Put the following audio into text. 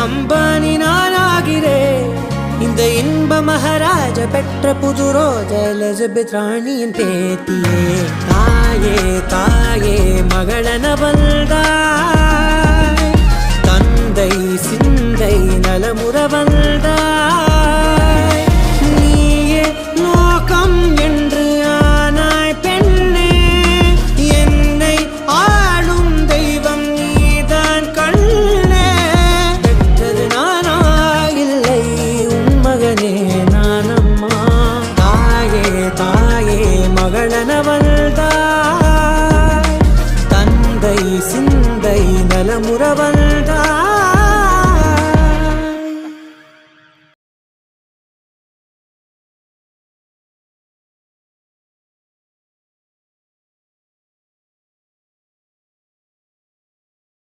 அம்பானி நானாகிறேன். இந்த இன்ப மகாராஜ பெற்ற புது ரோஜ எலிசபெத் ராணியின் பேத்தியே. தாயே தாயே மகளன வந்தாய், தந்தை சிந்தை நலமுற வந்தாய். நீயே லோகம் என்று ஆனாய் பெண்ணே, என்னை ஆளும் தெய்வம் நீதான் கண்ணே. பெற்றது நானா இல்லை உன் மகனே நானம்மா. தாயே தாயே மகளன வந்தாய், தந்தை சிந்தை நலமுற வந்தாய்.